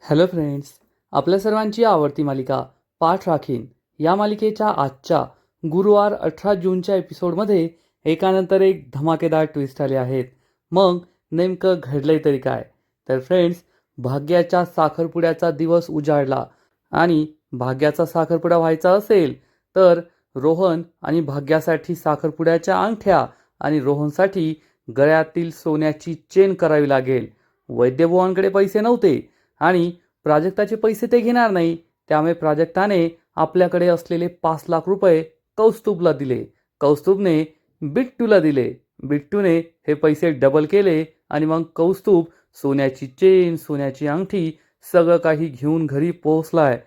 Hello friends, आपल्या सर्वांची आवडती मालिका पाठ राखीन या मालिकेच्या आजच्या गुरुवार 18 जूनच्या एपिसोडमध्ये एकानंतर एक धमाकेदार ट्विस्ट आले आहेत. मग नेमकं घडलंय तरी काय? तर फ्रेंड्स, भाग्याच्या साखरपुड्याचा दिवस उजाडला आणि भाग्याचा साखरपुडा व्हायचा असेल तर रोहन आणि भाग्यासाठी साखरपुड्याच्या अंगठ्या आणि रोहनसाठी गळ्यातील सोन्याची चेन करावी लागेल. वैद्यभुवांकडे पैसे नव्हते आणि प्राजक्ताचे पैसे ते घेणार नाही. त्यामुळे प्राजक्ताने आपल्याकडे असलेले 5 लाख रुपये कौस्तुभला दिले. कौस्तुभने बिट्टूला दिले. बिट्टूने हे पैसे डबल केले आणि मग कौस्तुभ सोन्याची चेन, सोन्याची अंगठी सगळं काही घेऊन घरी पोहोचलाय.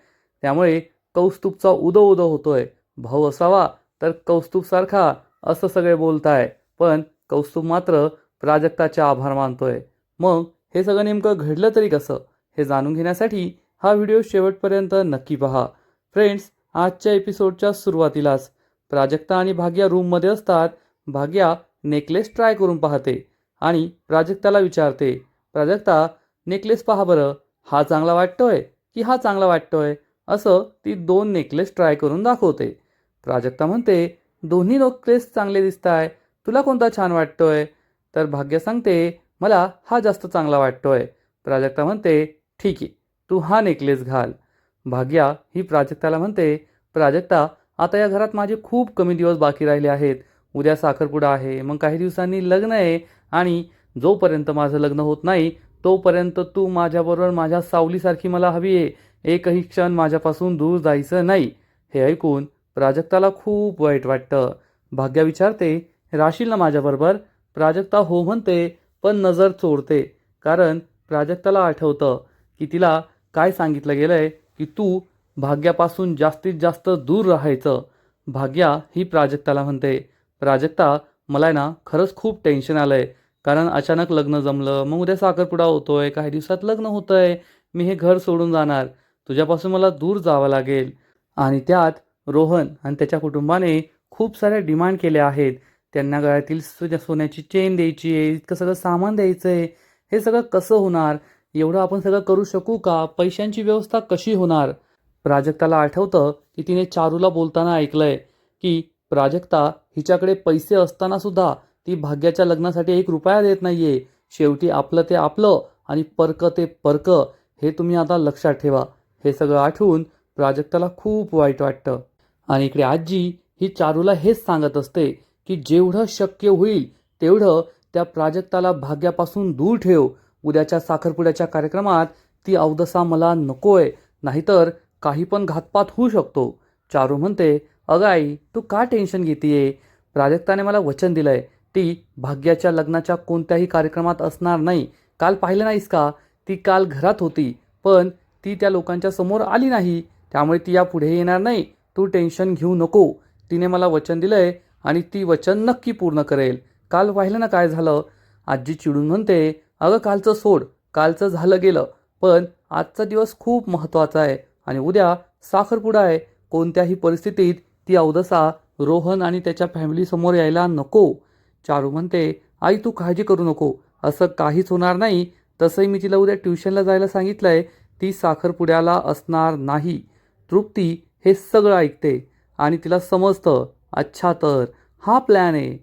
त्यामुळे कौस्तुभचा उदो उदो होतोय. भाऊ असावा तर कौस्तुभसारखा असं सगळे बोलताय. पण कौस्तुभ मात्र प्राजक्ताचे आभार मानतोय. मग हे सगळं नेमकं घडलं तरी कसं हे जाणून घेण्यासाठी हा व्हिडिओ शेवटपर्यंत नक्की पहा. फ्रेंड्स, आजच्या एपिसोडच्या सुरुवातीलाच प्राजक्ता आणि भाग्या रूममध्ये असतात. भाग्या नेकलेस ट्राय करून पाहते आणि प्राजक्ताला विचारते, प्राजक्ता, नेकलेस पहा बरं, हा चांगला वाटतोय की हा चांगला वाटतोय? असं ती 2 नेकलेस ट्राय करून दाखवते. प्राजक्ता म्हणते, दोन्ही नेकलेस चांगले दिसत आहे, तुला कोणता छान वाटतोय? तर भाग्या सांगते, मला हा जास्त चांगला वाटतोय. प्राजक्ता म्हणते, ठीक आहे, तू हा नेकलेस घाल. भाग्या ही प्राजक्ताला म्हणते, प्राजक्ता, आता या घरात माझे खूप कमी दिवस बाकी राहिले आहेत. उद्या साखरपुडा आहे, मग काही दिवसांनी लग्न आहे आणि जोपर्यंत माझं लग्न होत नाही तोपर्यंत तू माझ्याबरोबर माझ्या सावलीसारखी मला हवी आहे. एकही क्षण माझ्यापासून दूर जायचं नाही. हे ऐकून प्राजक्ताला खूप वाईट वाटतं. भाग्या विचारते, राशील ना माझ्याबरोबर? प्राजक्ता हो म्हणते, पण नजर चोरते. कारण प्राजक्ताला आठवतं की तिला काय सांगितलं गेलंय की तू भाग्यापासून जास्तीत जास्त दूर राहायचं. भाग्या ही प्राजक्ताला म्हणते, प्राजक्ता, मला ना खरंच खूप टेन्शन आलंय. कारण अचानक लग्न जमलं, मग उद्या साखरपुडा होतोय, काही दिवसात लग्न होतंय, मी हे घर सोडून जाणार, तुझ्यापासून मला दूर जावं लागेल. आणि त्यात रोहन आणि त्याच्या कुटुंबाने खूप साऱ्या डिमांड केल्या आहेत. त्यांना गळ्यातील सोन्याची चेन द्यायची आहे, इतकं सगळं सामान द्यायचं आहे. हे सगळं कसं होणार? एवढं आपण सगळं करू शकू का? पैशांची व्यवस्था कशी होणार? प्राजक्ताला आठवतं की तिने चारूला बोलताना ऐकलंय की प्राजक्ता हिच्याकडे पैसे असताना सुद्धा ती भाग्याच्या लग्नासाठी 1 रुपया देत नाहीये. शेवटी आपलं ते आपलं आणि परक ते परक, हे तुम्ही आता लक्षात ठेवा. हे सगळं आठवून प्राजक्ताला खूप वाईट वाटतं. आणि इकडे आजी ही चारूला हेच सांगत असते की जेवढं शक्य होईल तेवढं त्या प्राजक्ताला भाग्यापासून दूर ठेव. उद्याच्या साखरपुड्याच्या कार्यक्रमात ती अवदसा मला नकोय, नाहीतर काही पण घातपात होऊ शकतो. चारू म्हणते, अगं आई, तू का टेन्शन घेतीये? प्राजक्ताने मला वचन दिलंय, ती भाग्याच्या लग्नाच्या कोणत्याही कार्यक्रमात असणार नाही. काल पाहिलं नाहीस का? ती काल घरात होती, पण ती त्या लोकांच्या समोर आली नाही. त्यामुळे ती यापुढे येणार नाही. तू टेन्शन घेऊ नको. तिने मला वचन दिलंय आणि ती वचन नक्की पूर्ण करेल. काल पाहिलं ना काय झालं? आजी चिडून म्हणते, अगं कालचं सोड, कालचं झालं गेलं, पण आजचा दिवस खूप महत्त्वाचा आहे आणि उद्या साखरपुडा आहे. कोणत्याही परिस्थितीत ती अवदसा रोहन आणि त्याच्या फॅमिलीसमोर यायला नको. चारू म्हणते, आई तू काळजी करू नको, असं काहीच होणार नाही. तसंही मी तिला उद्या ट्युशनला जायला सांगितलंय, ती साखरपुड्याला असणार नाही. तृप्ती हे सगळं ऐकते आणि तिला समजतं, अच्छा तर हा प्लॅन आहे.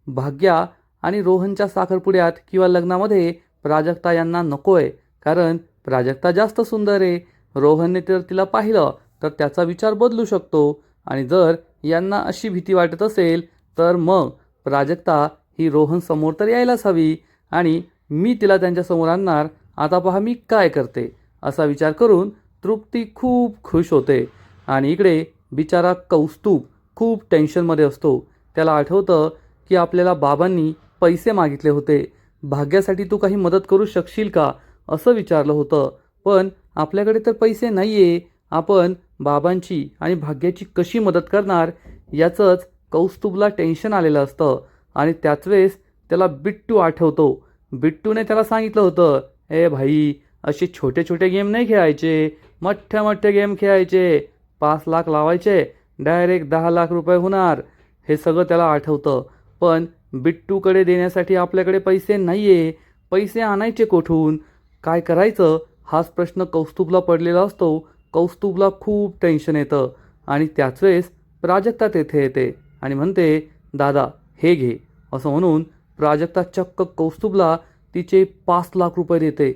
भाग्या आणि रोहनच्या साखरपुड्यात किंवा लग्नामध्ये प्राजक्ता यांना नकोय, कारण प्राजक्ता जास्त सुंदर आहे. रोहनने तर तिला पाहिलं तर त्याचा विचार बदलू शकतो आणि जर यांना अशी भीती वाटत असेल तर मग प्राजक्ता ही रोहन समोर तर यायलाच हवी आणि मी तिला त्यांच्यासमोर आणणार. आता पहा मी काय करते, असा विचार करून तृप्ती खूप खुश होते. आणि इकडे बिचारा कौस्तुभ खूप टेन्शनमध्ये असतो. त्याला आठवतं की आपल्याला बाबांनी पैसे मागितले होते. भाग्यासाठी तू काही मदत करू शकशील का, असं विचारलं होतं. पण आपल्याकडे तर पैसे नाही आहे. आपण बाबांची आणि भाग्याची कशी मदत करणार, याचंच कौस्तुभला टेन्शन आलेलं असतं. आणि त्याच वेळेस त्याला बिट्टू आठवतो. बिट्टूने त्याला सांगितलं होतं, ए भाई, असे छोटे छोटे गेम नाही खेळायचे, मोठे मोठे गेम खेळायचे. 5 लाख लावायचे, डायरेक्ट 10 लाख रुपये होणार. हे सगळं त्याला आठवतं. पण बिट्टूकडे देण्यासाठी आपल्याकडे पैसे नाही आहे. पैसे आणायचे कोठून? काय करायचं हाच प्रश्न कौस्तुभला पडलेला असतो. कौस्तुभला खूप टेन्शन येतं आणि त्याच वेळेस प्राजक्ता तेथे येते आणि म्हणते, दादा हे घे. असं म्हणून प्राजक्ता चक्क कौस्तुभला तिचे 5 लाख रुपये देते.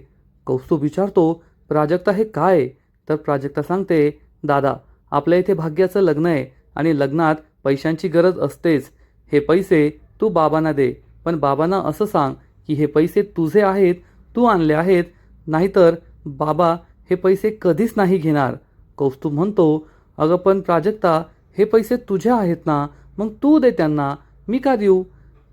कौस्तुभ विचारतो, प्राजक्ता हे काय आहे? तर प्राजक्ता सांगते, दादा आपल्या इथे भाग्याचं लग्न आहे आणि लग्नात पैशांची गरज असतेच. हे पैसे तू बाबांना दे, पण बाबांना असं सांग की हे पैसे तुझे आहेत, तू आणले आहेत, नाहीतर बाबा हे पैसे कधीच नाही घेणार. कौस्तुभ म्हणतो, अगं पण प्राजक्ता हे पैसे तुझे आहेत ना, मग तू दे त्यांना, मी का देऊ?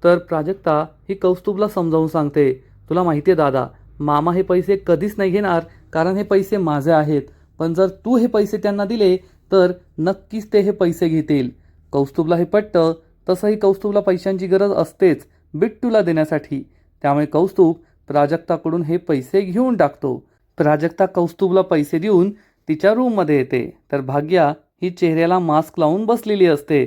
तर प्राजक्ता ही कौस्तुभला समजावून सांगते, तुला माहिती आहे दादा, मामा हे पैसे कधीच नाही घेणार, कारण हे पैसे माझे आहेत. पण जर तू हे पैसे त्यांना दिले तर नक्कीच ते हे पैसे घेतील. कौस्तुभला हे पटतं. तसंही कौस्तुभला पैशांची गरज असतेच बिट्टूला देण्यासाठी. त्यामुळे कौस्तुभ प्राजक्ताकडून हे पैसे घेऊन टाकतो. प्राजक्ता कौस्तुभला पैसे देऊन तिच्या रूममध्ये येते, तर भाग्या ही चेहऱ्याला मास्क लावून बसलेली असते.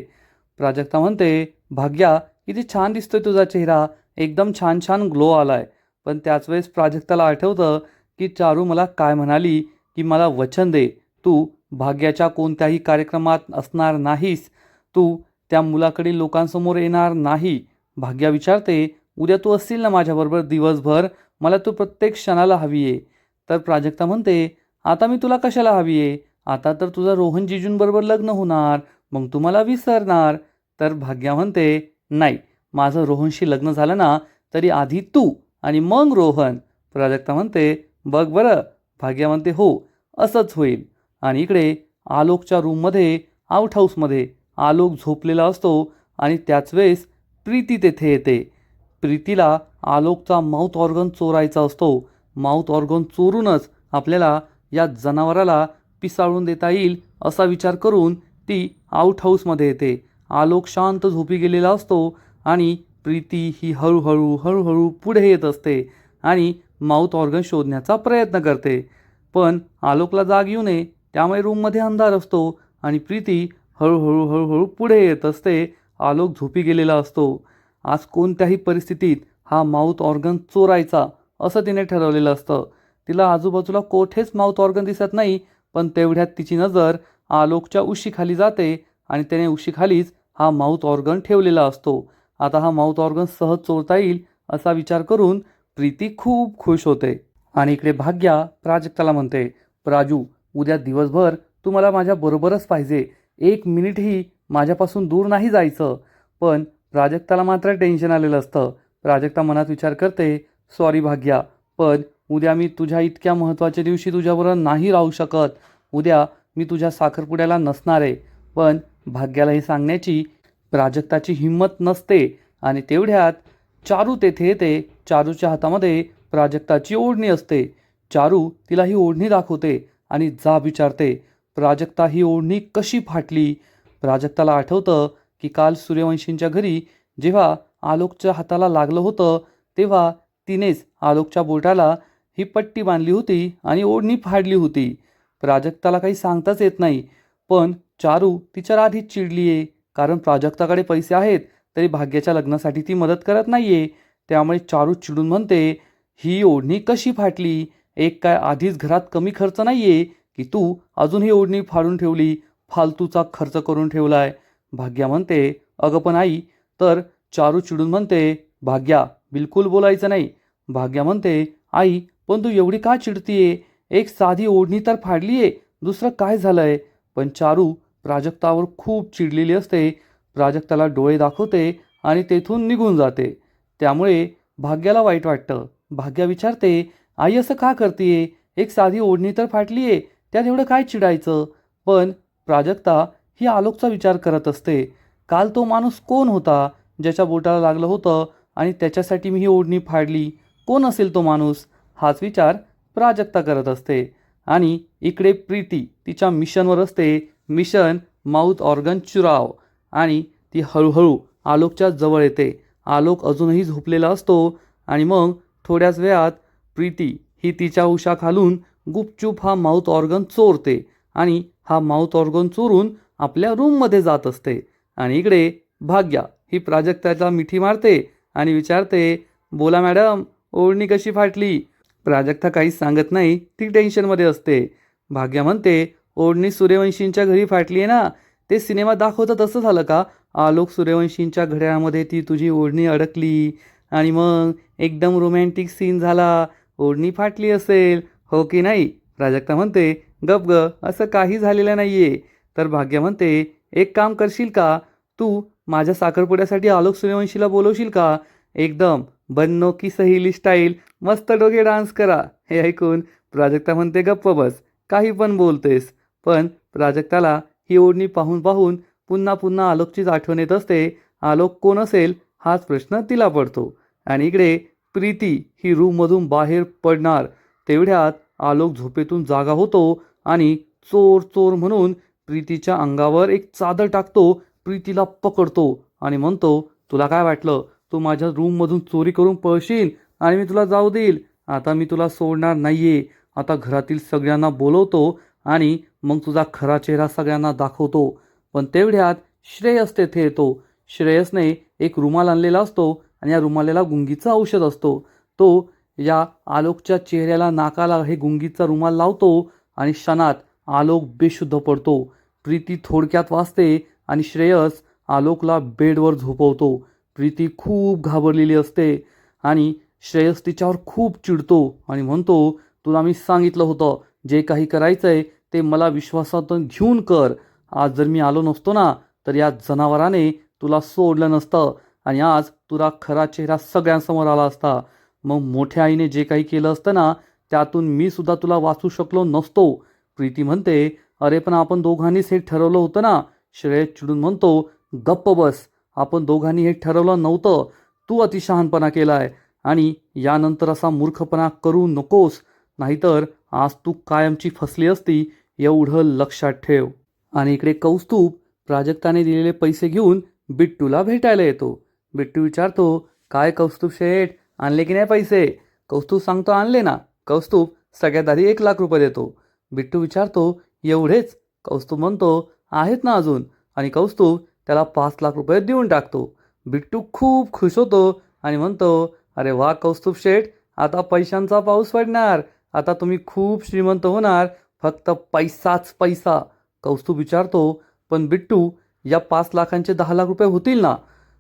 प्राजक्ता म्हणते, भाग्या किती छान दिसतोय तुझा चेहरा, एकदम छान छान ग्लो आलाय. पण त्याच वेळेस प्राजक्ताला आठवतं की चारू मला काय म्हणाली की मला वचन दे, तू भाग्याच्या कोणत्याही कार्यक्रमात असणार नाहीस, तू त्या मुलाकडील लोकांसमोर येणार नाही. भाग्या विचारते, उद्या तू असशील ना माझ्याबरोबर दिवसभर, मला तू प्रत्येक क्षणाला हवी आहे. तर प्राजक्ता म्हणते, आता मी तुला कशाला हवी आहे? आता तर तुझं रोहन जिजूंबरोबर लग्न होणार, मग तू मला विसरणार. तर भाग्या म्हणते, नाही, माझं रोहनशी लग्न झालं ना तरी आधी तू आणि मग रोहन. प्राजक्ता म्हणते, बघ बरं. भाग्या म्हणते, हो असंच होईल. आणि इकडे आलोकच्या रूममध्ये, आउट हाऊसमध्ये आलोक झोपलेला असतो आणि त्याच वेळेस प्रीती तेथे येते. प्रीतीला आलोकचा माउथ ऑर्गन चोरायचा असतो. माउथ ऑर्गन चोरूनच आपल्याला या जनावराला पिसाळून देता येईल असा विचार करून ती आउट हाऊसमध्ये येते. आलोक शांत झोपी गेलेला असतो आणि प्रीती ही हळूहळू हळूहळू पुढे येत असते आणि माउथ ऑर्गन शोधण्याचा प्रयत्न करते. पण आलोकला जाग येऊ नये त्यामुळे रूममध्ये अंधार असतो आणि प्रीती हळूहळू हळूहळू पुढे येत असते. आलोक झोपी गेलेला असतो. आज कोणत्याही परिस्थितीत हा माउथ ऑर्गन चोरायचा असं तिने ठरवलेलं असतं. तिला आजूबाजूला कोठेच माउथ ऑर्गन दिसत नाही, पण तेवढ्यात तिची नजर आलोकच्या उशीखाली जाते आणि त्याने उशीखालीच हा माउथ ऑर्गन ठेवलेला असतो. आता हा माउथ ऑर्गन सहज चोरता येईल असा विचार करून प्रीती खूप खुश होते. आणि इकडे भाग्या प्राजक्ताला म्हणते, प्राजू उद्या दिवसभर तू मला माझ्या बरोबरच पाहिजे, 1 मिनिटही माझ्यापासून दूर नाही जायचं. पण प्राजक्ताला मात्र टेन्शन आलेलं असतं. प्राजक्ता मनात विचार करते, सॉरी भाग्या, पण उद्या मी तुझ्या इतक्या महत्त्वाच्या दिवशी तुझ्याबरोबर नाही राहू शकत. उद्या मी तुझ्या साखरपुड्याला नसणार आहे. पण भाग्याला हे सांगण्याची प्राजक्ताची हिंमत नसते आणि तेवढ्यात चारू तेथे येते. चारूच्या हातामध्ये प्राजक्ताची ओढणी असते. चारू तिला ही ओढणी दाखवते आणि जाब विचारते, प्राजक्ता ही ओढणी कशी फाटली? प्राजक्ताला आठवतं की काल सूर्यवंशींच्या घरी जेव्हा आलोकच्या हाताला लागलं होतं तेव्हा तिनेच आलोकच्या बोटाला ही पट्टी बांधली होती आणि ओढणी फाडली होती. प्राजक्ताला काही सांगताच येत नाही, पण चारू तिच्यावर आधीच चिडली आहे, कारण प्राजक्ताकडे पैसे आहेत तरी भाग्याच्या लग्नासाठी ती मदत करत नाही आहे. त्यामुळे चारू चिडून म्हणते, ही ओढणी कशी फाटली? एक काय आधीच घरात कमी खर्च नाही आहे की तू अजून ही ओढणी फाडून ठेवली, फालतूचा खर्च करून ठेवलाय. भाग्या म्हणते, अगं पण आई. तर चारू चिडून म्हणते, भाग्या बिलकुल बोलायचं नाही. भाग्या म्हणते, आई पण तू एवढी का चिडतीये? एक साधी ओढणी तर फाडली आहे, दुसरं काय झालंय? पण चारू प्राजक्तावर खूप चिडलेली असते. प्राजक्ताला डोळे दाखवते आणि तेथून निघून जाते. त्यामुळे भाग्याला वाईट वाटतं. भाग्या विचारते, आई असं का करतीये? एक साधी ओढणी तर फाटली आहे, त्यात एवढं काय चिडायचं? पण प्राजक्ता ही आलोकचा विचार करत असते. काल तो माणूस कोण होता ज्याच्या बोटाला लागलं होतं आणि त्याच्यासाठी मी ही ओढणी फाडली? कोण असेल तो माणूस? हाच विचार प्राजक्ता करत असते. आणि इकडे प्रीती तिच्या मिशनवर असते. मिशन माउथ ऑर्गन चुराव. आणि ती हळूहळू आलोकच्या जवळ येते. आलोक अजूनही झोपलेला असतो आणि मग थोड्याच वेळात प्रीती ही तिच्या उशाखालून गुपचूप हा माउथ ऑर्गन चोरते आणि हा माउथ ऑर्गन चोरून आपल्या रूममध्ये जात असते. आणि इकडे भाग्या ही प्राजक्ताला मिठी मारते आणि विचारते, बोला मॅडम, ओढणी कशी फाटली? प्राजक्ता काहीच सांगत नाही, ती टेन्शनमध्ये असते. भाग्या म्हणते, ओढणी सूर्यवंशींच्या घरी फाटली आहे ना, ते सिनेमा दाखवतं तसं झालं का? आलोक सूर्यवंशींच्या घड्याळामध्ये ती तुझी ओढणी अडकली आणि मग एकदम रोमॅन्टिक सीन झाला, ओढणी फाटली असेल, हो की नाही? प्राजक्ता म्हणते, गप ग, असं काही झालेलं नाहीये. तर भाग्य म्हणते, एक काम करशील का? तू माझ्या साखरपुड्यासाठी आलोक सूर्यवंशीला बोलवशील का? एकदम बन्नो की सहेली स्टाईल, मस्त डोके डान्स करा. हे ऐकून प्राजक्ता म्हणते, गप्प बस, काही पण बोलतेस. पण प्राजक्ताला ही ओढणी पाहून पाहून पुन्हा पुन्हा आलोकचीच आठवण येत असते. आलोक कोण असेल हाच प्रश्न तिला पडतो. आणि इकडे प्रीती ही रूममधून बाहेर पडणार तेवढ्यात आलोक झोपेतून जागा होतो आणि चोर चोर म्हणून प्रीतीच्या अंगावर एक चादर टाकतो, प्रीतीला पकडतो आणि म्हणतो, तुला काय वाटलं तू माझ्या रूममधून चोरी करून पळशील आणि मी तुला जाऊ देईल? आता मी तुला सोडणार नाहीये. आता घरातील सगळ्यांना बोलवतो आणि मग तुझा खरा चेहरा सगळ्यांना दाखवतो. पण तेवढ्यात श्रेयस तेथे येतो. श्रेयसने एक रुमाल आणलेला असतो आणि या रुमालाला गुंगीचं औषध असतो. तो या आलोकच्या चेहऱ्याला, नाकाला हे गुंगीचा रुमाल लावतो आणि क्षणात आलोक बेशुद्ध पडतो. प्रीती थोडक्यात वाचते आणि श्रेयस आलोकला बेडवर झोपवतो. प्रीती खूप घाबरलेली असते आणि श्रेयस तिच्यावर खूप चिडतो आणि म्हणतो, तुला मी सांगितलं होतं जे काही करायचंय ते मला विश्वासातून घेऊन कर. आज जर मी आलो नसतो ना, तर या जनावराने तुला सोडलं नसतं आणि आज तुला खरा चेहरा सगळ्यांसमोर आला असता. मग मोठ्या आईने जे काही केलं असतं ना, त्यातून मी सुद्धा तुला वाचू शकलो नसतो. प्रीती म्हणते, अरे पण आपण दोघांनीच हे ठरवलं होतं ना. श्रेयस चिडून म्हणतो, गप्प बस, आपण दोघांनी हे ठरवलं नव्हतं, तू अतिशहाणपणा केलाय आणि यानंतर असा मूर्खपणा करू नकोस, नाहीतर आज तू कायमची फसली असती, एवढं लक्षात ठेव. आणि इकडे कौस्तुभ प्राजक्ताने दिलेले पैसे घेऊन बिट्टूला भेटायला येतो. बिट्टू विचारतो, काय कौस्तुभ शेठ, आणले की नाही पैसे? कौस्तुभ सांगतो, आणले ना. कौस्तुभ सगळ्यात आधी 1,00,000 रुपये देतो. बिट्टू विचारतो, एवढेच? कौस्तुभ म्हणतो, आहेत ना अजून. आणि कौस्तुभ त्याला 5,00,000 रुपये देऊन टाकतो. बिट्टू खूप खुश होतो आणि म्हणतो, अरे वा कौस्तुभ शेठ, आता पैशांचा पाऊस पडणार, आता तुम्ही खूप श्रीमंत होणार, फक्त पैसाच पैसा. कौस्तुभ विचारतो, पण बिट्टू या 5,00,000चे 10,00,000 रुपये होतील ना?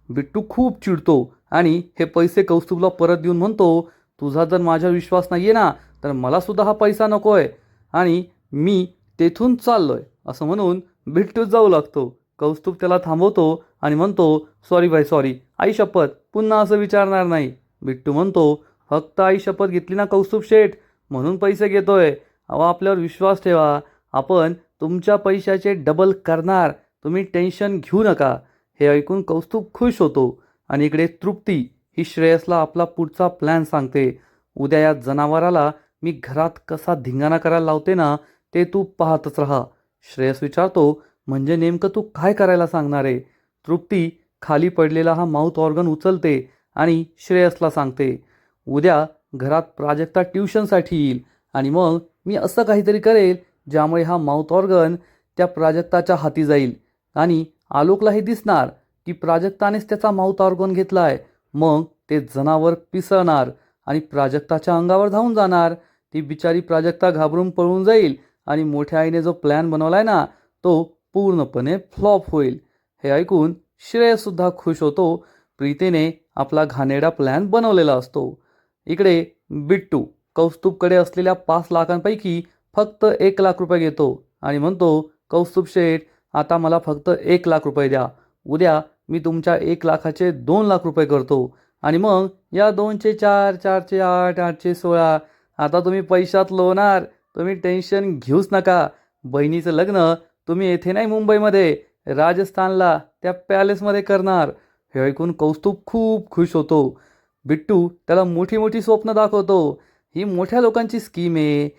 बिट्टू खूप चिडतो आणि हे पैसे कौस्तुभला परत देऊन म्हणतो, तुझा जर माझ्यावर विश्वास नाहीये ना, तर मला सुद्धा हा पैसा नकोय आणि मी तेथून चाललोय. असं म्हणून बिट्टू जाऊ लागतो. कौस्तुभ त्याला थांबवतो आणि म्हणतो, सॉरी बाई सॉरी, आई शपथ, पुन्हा असं विचारणार नाही. बिट्टू म्हणतो, फक्त आई शपथ घेतली ना कौस्तुभ शेठ, म्हणून पैसे घेतोय. अहो आपल्यावर विश्वास ठेवा, आपण तुमच्या पैशाचे डबल करणार, तुम्ही टेन्शन घेऊ नका. हे ऐकून कौस्तुभ खुश होतो. आणि इकडे तृप्ती ही श्रेयसला आपला पुढचा प्लॅन सांगते. उद्या या जनावराला मी घरात कसा धिंगाणा करायला लावते ना, ते तू पाहतच राहा. श्रेयस विचारतो, म्हणजे नेमकं तू काय करायला सांगणार आहे? तृप्ती खाली पडलेला हा माउथ ऑर्गन उचलते आणि श्रेयसला सांगते, उद्या घरात प्राजक्ता ट्युशनसाठी येईल आणि मग मी असं काहीतरी करेल ज्यामुळे हा माउथ ऑर्गन त्या प्राजक्ताच्या हाती जाईल आणि आलोकला हे दिसणार की प्राजक्तानेच त्याचा माउथ ऑर्गन घेतलाय. मग ते जनावर पिसळणार आणि प्राजक्ताच्या अंगावर धावून जाणार. ती बिचारी प्राजक्ता घाबरून पळून जाईल आणि मोठ्या आईने जो प्लॅन बनवलाय ना, तो पूर्णपणे फ्लॉप होईल. हे ऐकून श्रेयससुद्धा खुश होतो. प्रीतीने आपला घाणेरडा प्लॅन बनवलेला असतो. इकडे बिट्टू कौस्तुभकडे असलेल्या 5,00,000पैकी फक्त 1,00,000 रुपये घेतो आणि म्हणतो, कौस्तुभ शेठ, आता मला फक्त 1,00,000 रुपये द्या. उद्या मी तुमच्या 1,00,000चे 2,00,000 रुपये करतो आणि मग या 2चे 4, 4चे 8, 8चे 16. आता तुम्ही पैशात लोणार, तुम्ही टेन्शन घेऊच नका. बहिणीचं लग्न तुम्ही येथे नाही, मुंबईमध्ये, राजस्थानला त्या पॅलेसमध्ये करणार. हे ऐकून कौस्तुभ खूप खुश होतो. बिट्टू त्याला मोठी मोठी स्वप्न दाखवतो. ही मोठ्या लोकांची स्कीम आहे.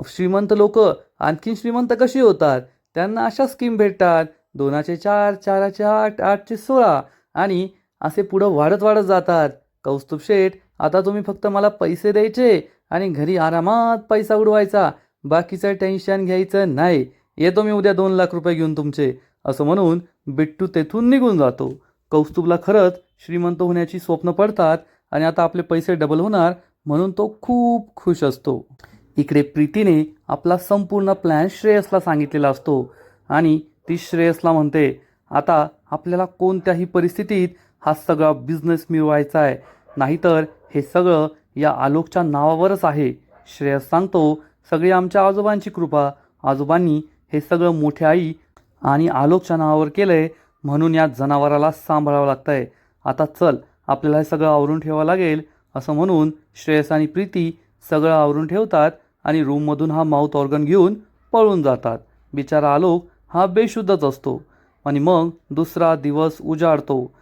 श्रीमंत लोक आणखीन श्रीमंत कशी होतात? त्यांना अशा स्कीम भेटतात, 2चे 4, 4चे 8, 8चे 16 आणि असे पुढं वाढत वाढत जातात. कौस्तुभ शेठ, आता तुम्ही फक्त मला पैसे द्यायचे आणि घरी आरामात पैसा उडवायचा, बाकीचं टेन्शन घ्यायचं नाही. येतो मी उद्या 2,00,000 रुपये घेऊन तुमचे. असं म्हणून बिट्टू तेथून निघून जातो. कौस्तुभला खरंच श्रीमंत होण्याची स्वप्न पडतात आणि आता आपले पैसे डबल होणार म्हणून तो खूप खुश असतो. इकडे प्रीतीने आपला संपूर्ण प्लॅन श्रेयसला सांगितलेला असतो आणि ती श्रेयसला म्हणते, आता आपल्याला कोणत्याही परिस्थितीत हा सगळा बिझनेस मिळवायचा आहे, नाहीतर हे सगळं या आलोकच्या नावावरच आहे. श्रेयस सांगतो, सगळी आमच्या आजोबांची कृपा, आजोबांनी हे सगळं मोठ्या आई आणि आलोकच्या नावावर केलं आहे, म्हणून या जनावराला सांभाळावं लागतं आहे. आता चल, आपल्याला हे सगळं आवरून ठेवावं लागेल. असं म्हणून श्रेयस आणि प्रीती सगळं आवरून ठेवतात आणि रूममधून हा माउथ ऑर्गन घेऊन पळून जातात. बिचारा आलोक हा बेशुद्धच असतो. आणि मग दुसरा दिवस उजाडतो.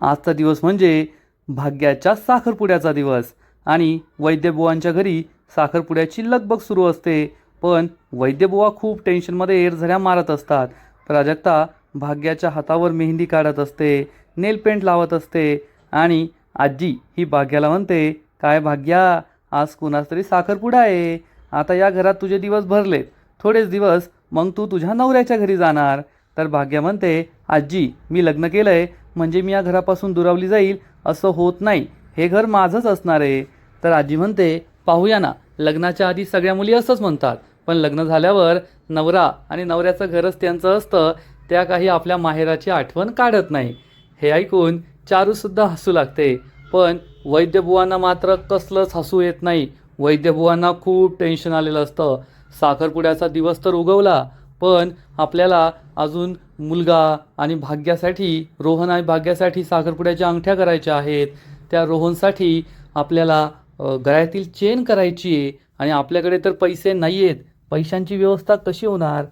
आजचा दिवस म्हणजे भाग्याच्या साखरपुड्याचा दिवस आणि वैद्यबुवांच्या घरी साखरपुड्याची लगबग सुरू असते. पण वैद्यबुवा खूप टेन्शनमध्ये एरझऱ्या मारत असतात. प्राजक्ता भाग्याच्या हातावर मेहंदी काढत असते, नेल पेंट लावत असते आणि आजी ही भाग्याला म्हणते, काय भाग्या, आज कुणास तरी साखरपुडा आहे. आता या घरात तुझे दिवस भरलेत, थोडेच दिवस मग तू तुझ्या नवऱ्याच्या घरी जाणार. तर भाग्या म्हणते, आजी मी लग्न केलं आहे म्हणजे मी या घरापासून दुरावली जाईल असं होत नाही, हे घर माझंच असणार आहे. तर आजी म्हणते, पाहूया ना, लग्नाच्या आधी सगळ्या मुली असंच म्हणतात, पण लग्न झाल्यावर नवरा आणि नवऱ्याचं घरच त्यांचं असतं, त्या काही आपल्या माहेराची आठवण काढत नाही. हे ऐकून चारूसुद्धा हसू लागते. पण वैद्यबुवांना मात्र कसलंच हसू येत नाही. वैद्यबुवांना खूप टेन्शन आलेलं असतं. साखरपुड्याचा दिवस तर उगवला, पण आपल्याला अजून मुलगा आणि भाग्यासाठी, रोहन आणि भाग्यासाठी साखरपुड्याच्या अंगठ्या करायच्या आहेत. त्या रोहनसाठी आपल्याला गळ्यातील चेन करायची आहे आणि आपल्याकडे तर पैसे नाही आहेत. पैशांची व्यवस्था कशी होणार,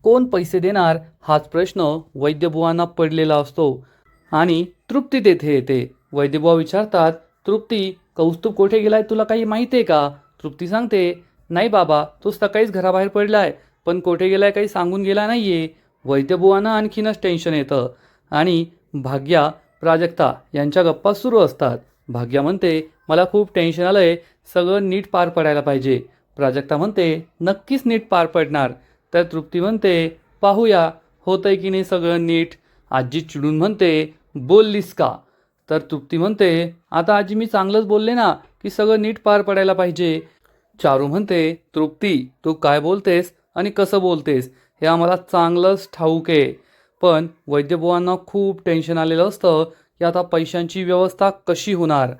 कोण पैसे देणार, हाच प्रश्न वैद्यबुवांना पडलेला असतो. आणि तृप्ती तेथे येते. वैद्यबुवा विचारतात, तृप्ती, कौस्तुभ कोठे गेलाय, तुला काही माहिती आहे का? तृप्ती सांगते, नाही बाबा, तो सकाळीच घराबाहेर पडलाय, पण कोठे गेलाय काही सांगून गेला नाहीये. वैद्यबुवांना आणखीनच टेन्शन येतं आणि भाग्या प्राजक्ता यांच्या गप्पा सुरू असतात. भाग्या म्हणते, मला खूप टेन्शन आलंय, सगळं नीट पार पडायला पाहिजे. प्राजक्ता म्हणते, नक्कीच नीट पार पडणार. तर तृप्ती म्हणते, पाहूया होतंय की नाही सगळं नीट. आजी चिडून म्हणते, बोललीस का? तर तृप्ती म्हणते, आता आजी मी चांगलंच बोलले ना की सगळं नीट पार पडायला पाहिजे. चारू म्हणते, तृप्ती तू काय बोलतेस आणि कसं बोलतेस हे आम्हाला चांगलंच ठाऊक आहे. पण वैद्यबुवांना खूप टेन्शन आलेलं असतं की आता पैशांची व्यवस्था कशी होणार.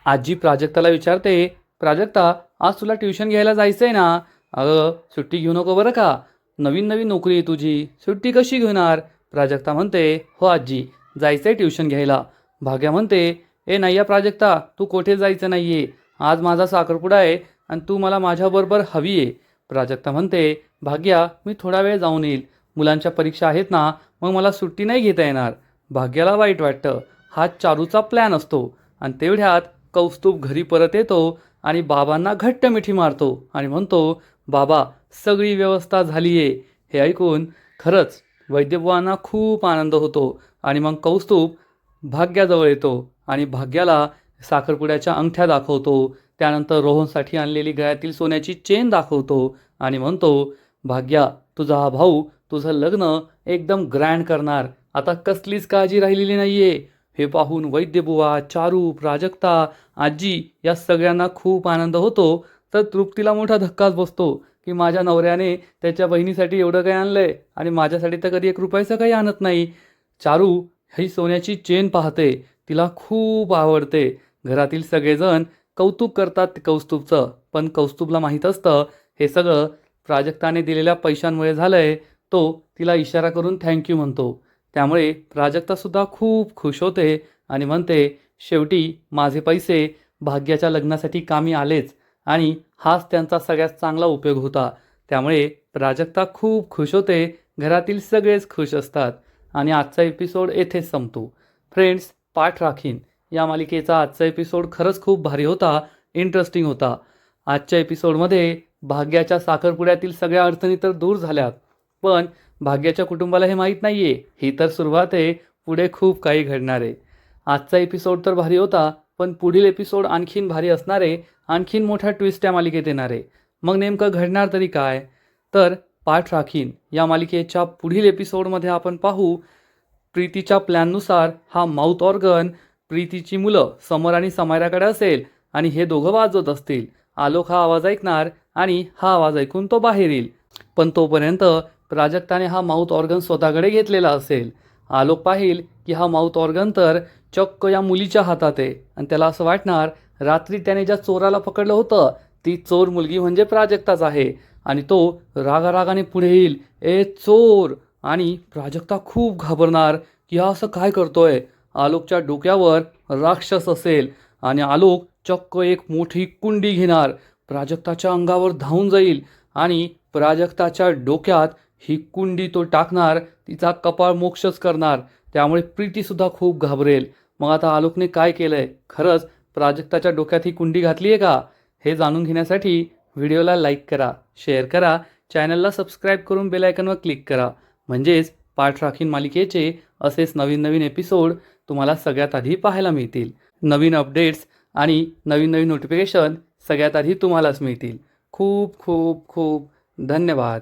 आजी प्राजक्ताला विचारते, प्राजक्ता आज तुला ट्युशन घ्यायला जायचं आहे ना? अगं सुट्टी घेऊ नको बरं का, नवीन नवीन नोकरी आहे तुझी, सुट्टी कशी घेणार? प्राजक्ता म्हणते, हो आजी, जायचं आहे ट्युशन घ्यायला. भाग्या म्हणते, ए नाही या प्राजक्ता, तू कोठे जायचं नाही आहे, आज माझा साखरपुडा आहे आणि तू मला माझ्याबरोबर हवी आहे. प्राजक्ता म्हणते, भाग्या मी थोडा वेळ जाऊन येईल, मुलांच्या परीक्षा आहेत ना, मग मला सुट्टी नाही घेता येणार. भाग्याला वाईट वाटतं. हा चारूचा प्लॅन असतो आणि तेवढ्यात कौस्तुभ घरी परत येतो आणि बाबांना घट्ट मिठी मारतो आणि म्हणतो, बाबा सगळी व्यवस्था झाली आहे. हे ऐकून खरंच वैद्यबुवांना खूप आनंद होतो आणि मग कौस्तुभ भाग्याजवळ येतो आणि भाग्याला साखरपुड्याच्या अंगठ्या दाखवतो. त्यानंतर रोहनसाठी आणलेली गळ्यातील सोन्याची चेन दाखवतो आणि म्हणतो, भाग्या तुझा हा भाऊ तुझं लग्न एकदम ग्रँड करणार, आता कसलीच काळजी राहिलेली नाहीये. हे पाहून वैद्यबुवा, चारू, प्राजक्ता, आजी या सगळ्यांना खूप आनंद होतो. तर तृप्तीला मोठा धक्काच बसतो की माझ्या नवऱ्याने त्याच्या बहिणीसाठी एवढं काही आणलंय आणि माझ्यासाठी तर कधी 1 रुपयाचं काही आणत नाही. चारू ही सोन्याची चेन पाहते, तिला खूप आवडते. घरातील सगळेजण कौतुक करतात कौस्तुभचं, पण कौस्तुभला माहीत असतं हे सगळं प्राजक्ताने दिलेल्या पैशांमुळे झालंय. तो तिला इशारा करून थँक्यू म्हणतो. त्यामुळे प्राजक्तासुद्धा खूप खुश होते आणि म्हणते, शेवटी माझे पैसे भाग्याच्या लग्नासाठी कामी आलेच आणि हाच त्यांचा सगळ्यात चांगला उपयोग होता. त्यामुळे प्राजक्ता खूप खुश होते. घरातील सगळेच खुश असतात आणि आजचा एपिसोड येथेच संपतो. फ्रेंड्स, पाठ राखीन या मालिकेचा आजचा एपिसोड खरंच खूप भारी होता, इंटरेस्टिंग होता. आजच्या एपिसोडमध्ये भाग्याच्या साखरपुड्यातील सगळ्या अडचणी तर दूर झाल्यात, पण भाग्याच्या कुटुंबाला हे माहीत नाही आहे, ही तर सुरुवात आहे, पुढे खूप काही घडणार आहे. आजचा एपिसोड तर भारी होता, पण पुढील एपिसोड आणखीन भारी असणार आहे. आणखीन मोठा ट्विस्ट या मालिकेत येणार आहे. मग नेमकं घडणार तरी काय? तर पाठ राखीन या मालिकेच्या पुढील एपिसोडमध्ये आपण पाहू, प्रीतीच्या प्लॅननुसार हा माउथ ऑर्गन प्रीतीची मुलं समर आणि समायराकडे असेल आणि हे दोघं वाजवत असतील. आलोक हा आवाज ऐकणार आणि हा आवाज ऐकून तो बाहेर येईल. पण तोपर्यंत प्राजक्ताने हा माउथ ऑर्गन स्वतःकडे घेतलेला असेल. आलोक पाहिल की हा माउथ ऑर्गन तर चक्क या मुलीच्या हातात आहे आणि त्याला असं वाटणार रात्री त्याने ज्या चोराला पकडलं होतं ती चोर मुलगी म्हणजे प्राजक्ताच आहे. आणि तो रागारागाने पुढे येईल, ए चोर. आणि प्राजक्ता खूप घाबरणार की हा असं काय करतोय. आलोकच्या डोक्यावर राक्षस असेल आणि आलोक चक्क एक मोठी कुंडी घेणार, प्राजक्ताच्या अंगावर धावून जाईल आणि प्राजक्ताच्या डोक्यात ही कुंडी तो टाकणार, तिचा कपाळ मोक्षच करणार. त्यामुळे प्रीतीसुद्धा खूप घाबरेल. मग आता आलोकने काय केलंय, खरंच प्राजक्ताच्या डोक्यात ही कुंडी घातली आहे का, हे जाणून घेण्यासाठी व्हिडिओला लाईक करा, शेअर करा, चॅनलला सबस्क्राईब करून बेल आयकॉनवर क्लिक करा. म्हणजेच पाठ राखीन मालिकेचे असेच नवीन नवीन एपिसोड तुम्हाला सगळ्यात आधी पाहायला मिळतील. नवीन अपडेट्स आणि नवीन नवीन नोटिफिकेशन सगळ्यात आधी तुम्हालाच मिळतील. खूप खूप खूप धन्यवाद.